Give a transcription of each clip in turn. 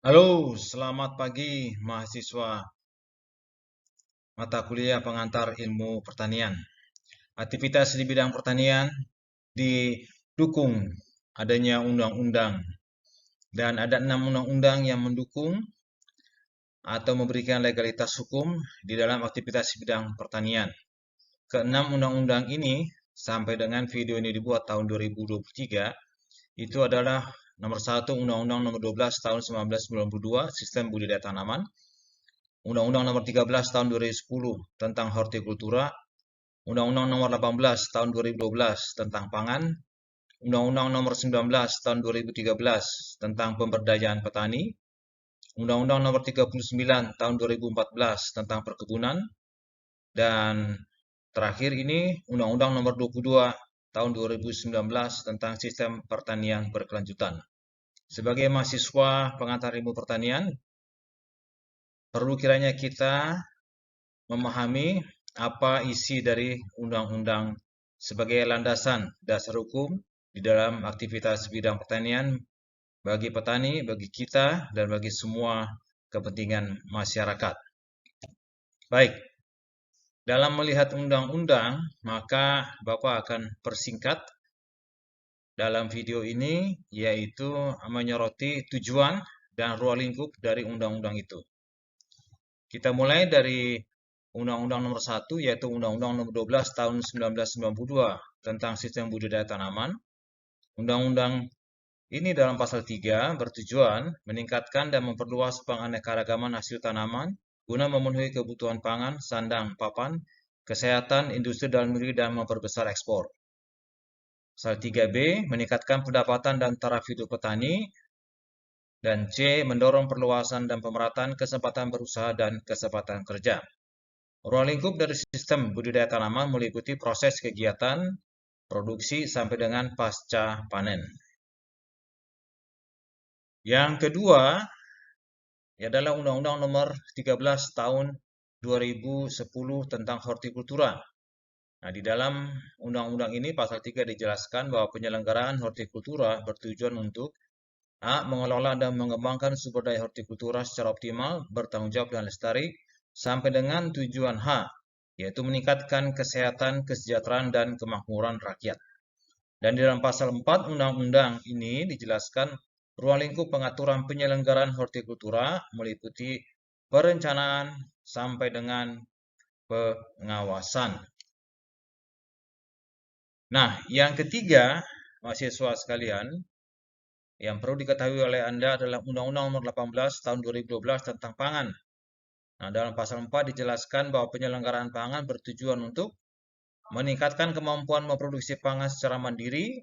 Halo, selamat pagi mahasiswa mata kuliah pengantar ilmu pertanian. Aktivitas di bidang pertanian didukung adanya undang-undang dan ada 6 undang-undang yang mendukung atau memberikan legalitas hukum di dalam aktivitas bidang pertanian. Keenam undang-undang ini sampai dengan video ini dibuat tahun 2023 itu adalah nomor 1 Undang-Undang nomor 12 tahun 1992 Sistem Budidaya Tanaman, Undang-Undang nomor 13 tahun 2010 tentang hortikultura, Undang-Undang nomor 18 tahun 2012 tentang pangan, Undang-Undang nomor 19 tahun 2013 tentang pemberdayaan petani, Undang-Undang nomor 39 tahun 2014 tentang perkebunan, dan terakhir ini Undang-Undang nomor 22 tahun 2019 tentang sistem pertanian berkelanjutan. Sebagai mahasiswa pengantar ilmu pertanian, perlu kiranya kita memahami apa isi dari undang-undang sebagai landasan dasar hukum di dalam aktivitas bidang pertanian bagi petani, bagi kita, dan bagi semua kepentingan masyarakat. Baik, dalam melihat undang-undang, maka Bapak akan persingkat dalam video ini, yaitu menyoroti tujuan dan ruang lingkup dari undang-undang itu. Kita mulai dari Undang-Undang nomor 1, yaitu Undang-Undang nomor 12 tahun 1992 tentang sistem budidaya tanaman. Undang-undang ini dalam pasal 3 bertujuan meningkatkan dan memperluas penganekaragaman hasil tanaman guna memenuhi kebutuhan pangan, sandang, papan, kesehatan, industri dalam negeri, dan memperbesar ekspor. Pasal 3B meningkatkan pendapatan dan taraf hidup petani, dan C mendorong perluasan dan pemerataan kesempatan berusaha dan kesempatan kerja. Ruang lingkup dari sistem budidaya tanaman meliputi proses kegiatan, produksi, sampai dengan pasca panen. Yang kedua, adalah Undang-Undang nomor 13 tahun 2010 tentang hortikultura. Nah, di dalam undang-undang ini pasal 3 dijelaskan bahwa penyelenggaraan hortikultura bertujuan untuk A. Mengelola dan mengembangkan sumber daya hortikultura secara optimal, bertanggung jawab dan lestari, sampai dengan tujuan H, yaitu meningkatkan kesehatan, kesejahteraan, dan kemakmuran rakyat. Dan di dalam pasal 4 undang-undang ini dijelaskan ruang lingkup pengaturan penyelenggaraan hortikultura meliputi perencanaan sampai dengan pengawasan. Nah, yang ketiga, mahasiswa sekalian, yang perlu diketahui oleh Anda adalah Undang-Undang nomor 18 tahun 2012 tentang pangan. Nah, dalam pasal 4 dijelaskan bahwa penyelenggaraan pangan bertujuan untuk meningkatkan kemampuan memproduksi pangan secara mandiri,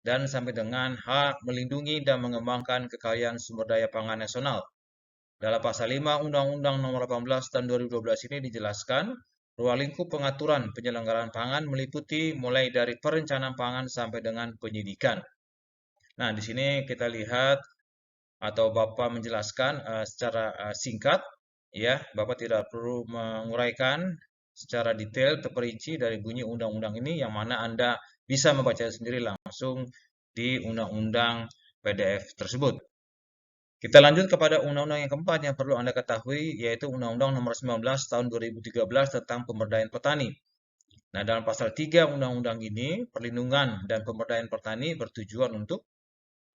dan sampai dengan H. Melindungi dan mengembangkan kekayaan sumber daya pangan nasional. Dalam pasal 5 Undang-Undang nomor 18 tahun 2012 ini dijelaskan ruang lingkup pengaturan penyelenggaraan pangan meliputi mulai dari perencanaan pangan sampai dengan penyidikan. Nah, di sini kita lihat atau Bapak menjelaskan secara singkat, ya, Bapak tidak perlu menguraikan secara detail terperinci dari bunyi undang-undang ini, yang mana Anda bisa membaca sendiri langsung di undang-undang PDF tersebut. Kita lanjut kepada undang-undang yang keempat yang perlu Anda ketahui, yaitu Undang-Undang nomor 19 tahun 2013 tentang pemberdayaan petani. Nah, dalam pasal 3 undang-undang ini, perlindungan dan pemberdayaan petani bertujuan untuk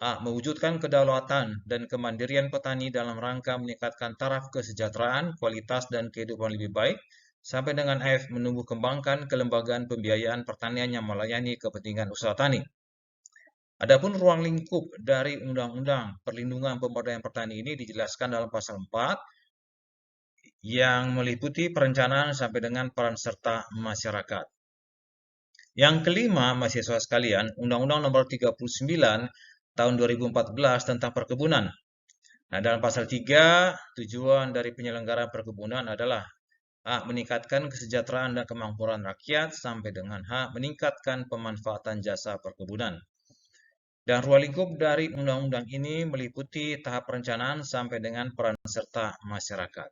A. Mewujudkan kedaulatan dan kemandirian petani dalam rangka meningkatkan taraf kesejahteraan, kualitas, dan kehidupan lebih baik, sampai dengan F. Menumbuh kembangkan kelembagaan pembiayaan pertanian yang melayani kepentingan usaha tani. Adapun ruang lingkup dari Undang-Undang Perlindungan Pemberdayaan Petani ini dijelaskan dalam pasal 4 yang meliputi perencanaan sampai dengan peran serta masyarakat. Yang kelima, mahasiswa sekalian, Undang-Undang Nomor 39 tahun 2014 tentang perkebunan. Nah, dalam pasal 3, tujuan dari penyelenggaraan perkebunan adalah A. Meningkatkan kesejahteraan dan kemampuan rakyat, sampai dengan H. Meningkatkan pemanfaatan jasa perkebunan. Dan ruang lingkup dari undang-undang ini meliputi tahap perencanaan sampai dengan peran serta masyarakat.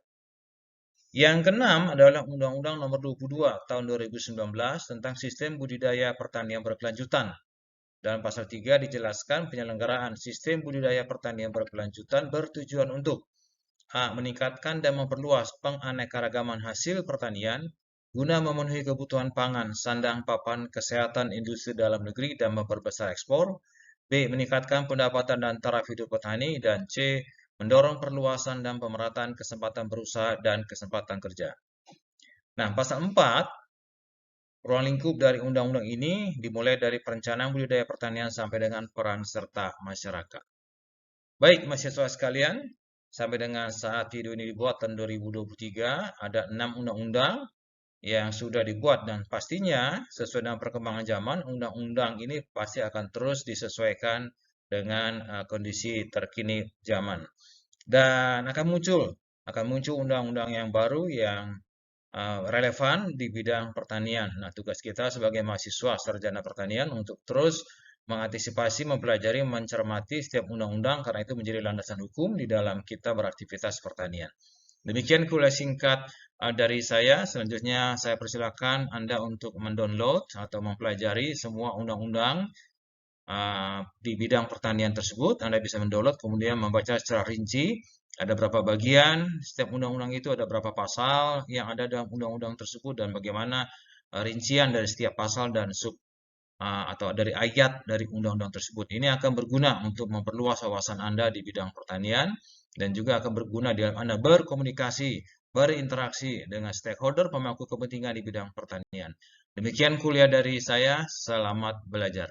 Yang keenam adalah Undang-Undang Nomor 22 Tahun 2019 tentang Sistem Budidaya Pertanian Berkelanjutan. Dalam pasal 3 dijelaskan penyelenggaraan sistem budidaya pertanian berkelanjutan bertujuan untuk A. Meningkatkan dan memperluas penganekaragaman hasil pertanian guna memenuhi kebutuhan pangan, sandang, papan, kesehatan industri dalam negeri dan memperbesar ekspor. B. Meningkatkan pendapatan dan taraf hidup petani. Dan C. Mendorong perluasan dan pemerataan kesempatan berusaha dan kesempatan kerja. Nah, pasal 4, ruang lingkup dari undang-undang ini dimulai dari perencanaan budidaya pertanian sampai dengan peran serta masyarakat. Baik, mahasiswa sekalian, sampai dengan saat video ini dibuat tahun 2023, ada 6 undang-undang yang sudah dibuat dan pastinya sesuai dengan perkembangan zaman, undang-undang ini pasti akan terus disesuaikan dengan kondisi terkini zaman. Dan akan muncul undang-undang yang baru yang relevan di bidang pertanian. Nah, tugas kita sebagai mahasiswa sarjana pertanian untuk terus mengantisipasi, mempelajari, mencermati setiap undang-undang karena itu menjadi landasan hukum di dalam kita beraktivitas pertanian. Demikian kuliah singkat dari saya. Selanjutnya saya persilakan Anda untuk mendownload atau mempelajari semua undang-undang di bidang pertanian tersebut. Anda bisa mendownload kemudian membaca secara rinci. Ada berapa bagian, setiap undang-undang itu ada berapa pasal yang ada dalam undang-undang tersebut dan bagaimana rincian dari setiap pasal dan atau dari ayat dari undang-undang tersebut. Ini akan berguna untuk memperluas wawasan Anda di bidang pertanian dan juga akan berguna dalam Anda berkomunikasi, berinteraksi dengan stakeholder pemangku kepentingan di bidang pertanian. Demikian kuliah dari saya, selamat belajar.